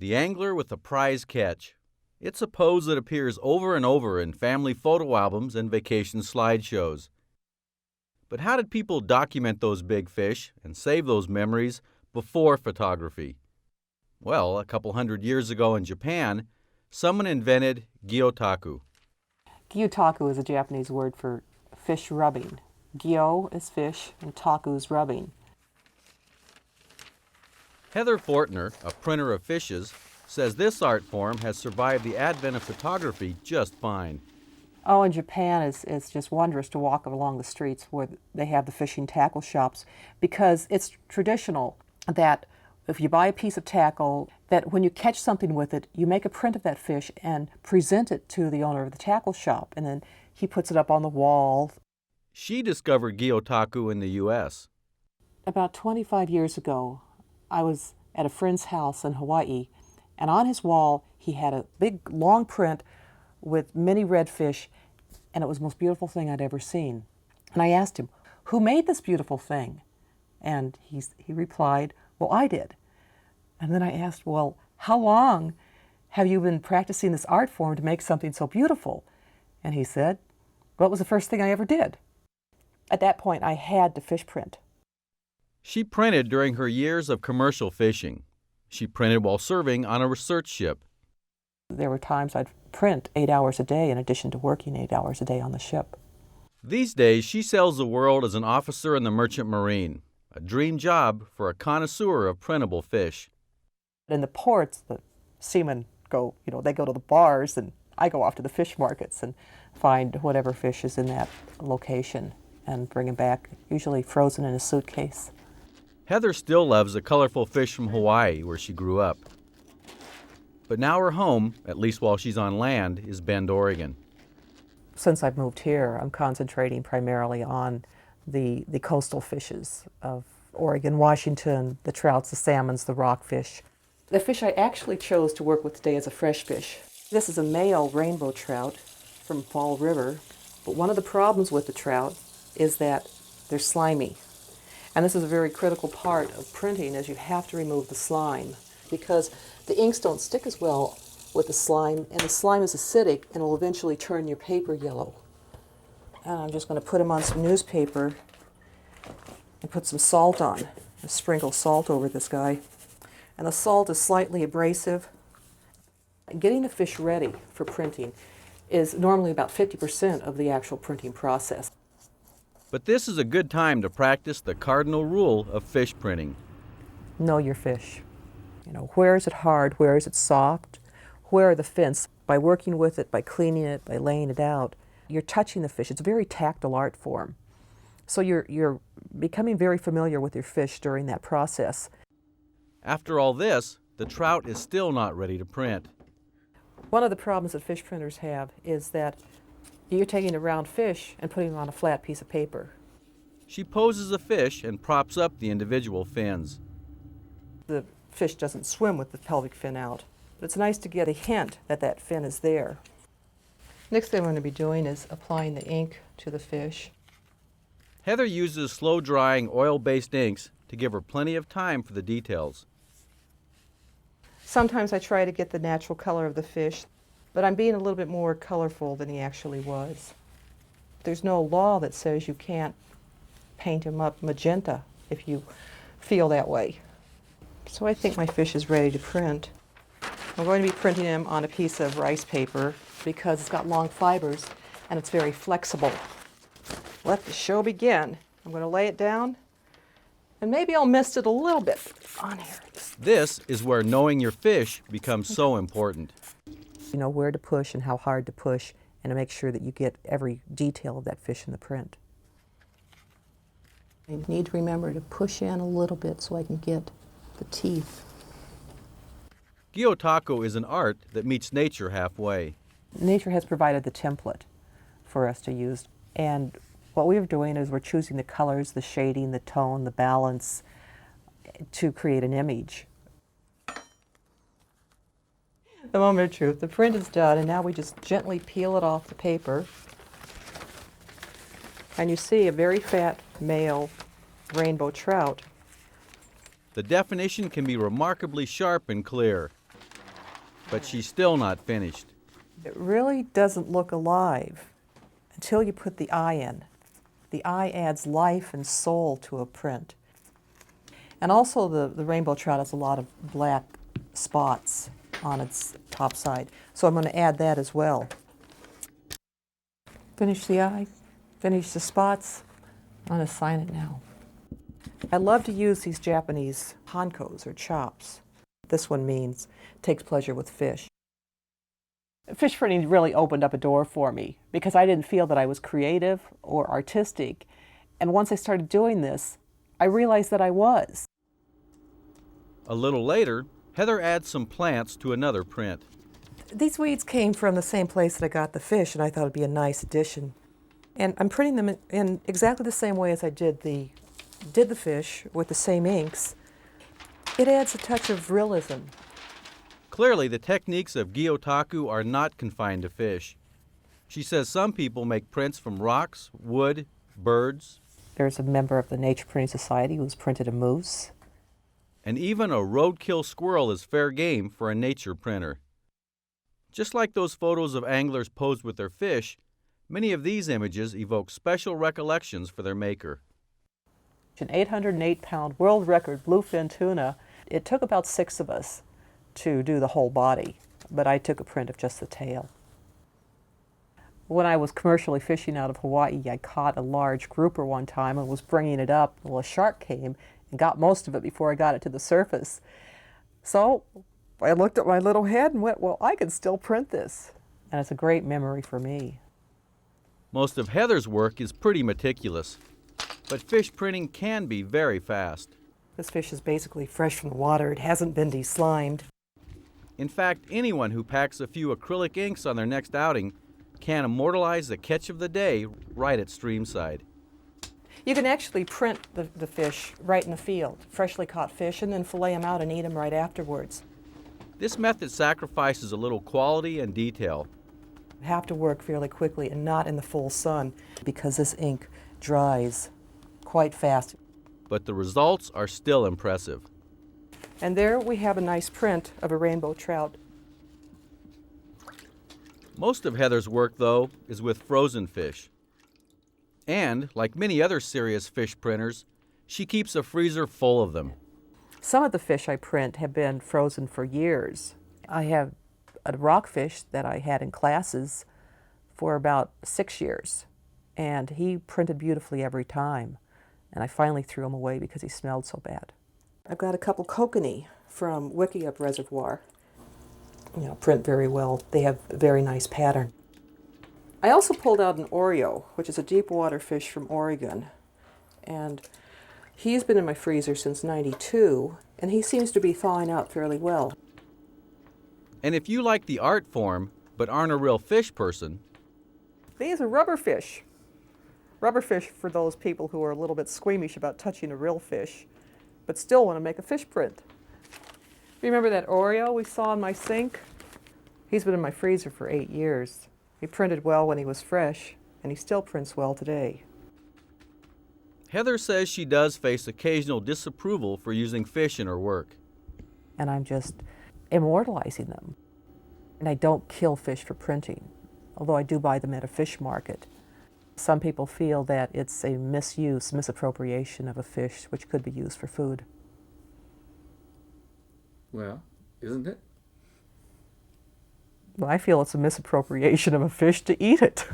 The angler with a prize catch. It's a pose that appears over and over in family photo albums and vacation slideshows. But how did people document those big fish and save those memories before photography? Well, a couple hundred years ago in Japan, someone invented Gyotaku. Gyotaku is a Japanese word for fish rubbing. Gyo is fish and taku is rubbing. Heather Fortner, a printer of fishes, says this art form has survived the advent of photography just fine. Oh, in Japan, it's just wondrous to walk along the streets where they have the fishing tackle shops, because it's traditional that if you buy a piece of tackle, that when you catch something with it, you make a print of that fish and present it to the owner of the tackle shop, and then he puts it up on the wall. She discovered Gyotaku in the U.S. About 25 years ago, I was at a friend's house in Hawaii, and on his wall he had a big long print with many redfish, and it was the most beautiful thing I'd ever seen. And I asked him, "Who made this beautiful thing?" And he replied, "Well, I did." And then I asked, "Well, how long have you been practicing this art form to make something so beautiful?" And he said, "Well, it was the first thing I ever did." At that point, I had to fish print. She printed during her years of commercial fishing. She printed while serving on a research ship. There were times I'd print 8 hours a day in addition to working 8 hours a day on the ship. These days, she sails the world as an officer in the Merchant Marine, a dream job for a connoisseur of printable fish. In the ports, the seamen go, they go to the bars, and I go off to the fish markets and find whatever fish is in that location and bring them back, usually frozen in a suitcase. Heather still loves the colorful fish from Hawaii, where she grew up. But now her home, at least while she's on land, is Bend, Oregon. Since I've moved here, I'm concentrating primarily on the coastal fishes of Oregon, Washington, the trouts, the salmons, the rockfish. The fish I actually chose to work with today is a fresh fish. This is a male rainbow trout from Fall River, but one of the problems with the trout is that they're slimy. And this is a very critical part of printing, is you have to remove the slime, because the inks don't stick as well with the slime, and the slime is acidic and will eventually turn your paper yellow. And I'm just going to put them on some newspaper and put some salt on. I sprinkle salt over this guy. And the salt is slightly abrasive. Getting the fish ready for printing is normally about 50% of the actual printing process. But this is a good time to practice the cardinal rule of fish printing. Know your fish. Where is it hard? Where is it soft? Where are the fins? By working with it, by cleaning it, by laying it out, you're touching the fish. It's a very tactile art form. So you're becoming very familiar with your fish during that process. After all this, the trout is still not ready to print. One of the problems that fish printers have is that you're taking a round fish and putting it on a flat piece of paper. She poses a fish and props up the individual fins. The fish doesn't swim with the pelvic fin out, but it's nice to get a hint that that fin is there. Next thing I'm going to be doing is applying the ink to the fish. Heather uses slow-drying oil-based inks to give her plenty of time for the details. Sometimes I try to get the natural color of the fish, but I'm being a little bit more colorful than he actually was. There's no law that says you can't paint him up magenta if you feel that way. So I think my fish is ready to print. I'm going to be printing him on a piece of rice paper because it's got long fibers and it's very flexible. Let the show begin. I'm going to lay it down, and maybe I'll mist it a little bit on here. This is where knowing your fish becomes so important. You know where to push and how hard to push, and to make sure that you get every detail of that fish in the print. I need to remember to push in a little bit so I can get the teeth. Gyotaku is an art that meets nature halfway. Nature has provided the template for us to use, and what we're doing is we're choosing the colors, the shading, the tone, the balance to create an image. The moment of truth. The print is done, and now we just gently peel it off the paper. And you see a very fat male rainbow trout. The definition can be remarkably sharp and clear. but she's still not finished. It really doesn't look alive until you put the eye in. The eye adds life and soul to a print. And also the rainbow trout has a lot of black spots on its top side, so I'm going to add that as well. Finish the eye, finish the spots. I'm going to sign it now. I love to use these Japanese hankos or chops. This one means takes pleasure with fish. Fish printing really opened up a door for me because I didn't feel that I was creative or artistic. And once I started doing this, I realized that I was. A little later, Heather adds some plants to another print. These weeds came from the same place that I got the fish, and I thought it'd be a nice addition. And I'm printing them in exactly the same way as I did the fish, with the same inks. It adds a touch of realism. Clearly, the techniques of Gyotaku are not confined to fish. She says some people make prints from rocks, wood, birds. There's a member of the Nature Printing Society who's printed a moose. And even a roadkill squirrel is fair game for a nature printer. Just like those photos of anglers posed with their fish, many of these images evoke special recollections for their maker. An 808-pound world record bluefin tuna. It took about 6 of us to do the whole body, but I took a print of just the tail. When I was commercially fishing out of Hawaii, I caught a large grouper one time and was bringing it up. Well, a shark came and got most of it before I got it to the surface. So I looked at my little head and went, well, I can still print this. And it's a great memory for me. Most of Heather's work is pretty meticulous, but fish printing can be very fast. This fish is basically fresh from the water. It hasn't been deslimed. In fact, anyone who packs a few acrylic inks on their next outing can immortalize the catch of the day right at streamside. You can actually print the fish right in the field, freshly caught fish, and then fillet them out and eat them right afterwards. This method sacrifices a little quality and detail. You have to work fairly quickly and not in the full sun because this ink dries quite fast. But the results are still impressive. And there we have a nice print of a rainbow trout. Most of Heather's work, though, is with frozen fish. And, like many other serious fish printers, she keeps a freezer full of them. Some of the fish I print have been frozen for years. I have a rockfish that I had in classes for about 6 years, and he printed beautifully every time. And I finally threw him away because he smelled so bad. I've got a couple kokanee from Wickiup Reservoir. Print very well. They have a very nice pattern. I also pulled out an Oreo, which is a deep water fish from Oregon. And he's been in my freezer since '92, and he seems to be thawing out fairly well. And if you like the art form, but aren't a real fish person, these are rubberfish. Rubberfish for those people who are a little bit squeamish about touching a real fish, but still want to make a fish print. Remember that Oreo we saw in my sink? He's been in my freezer for 8 years. He printed well when he was fresh, and he still prints well today. Heather says she does face occasional disapproval for using fish in her work. And I'm just immortalizing them. And I don't kill fish for printing, although I do buy them at a fish market. Some people feel that it's a misappropriation of a fish which could be used for food. Well, isn't it? Well, I feel it's a misappropriation of a fish to eat it.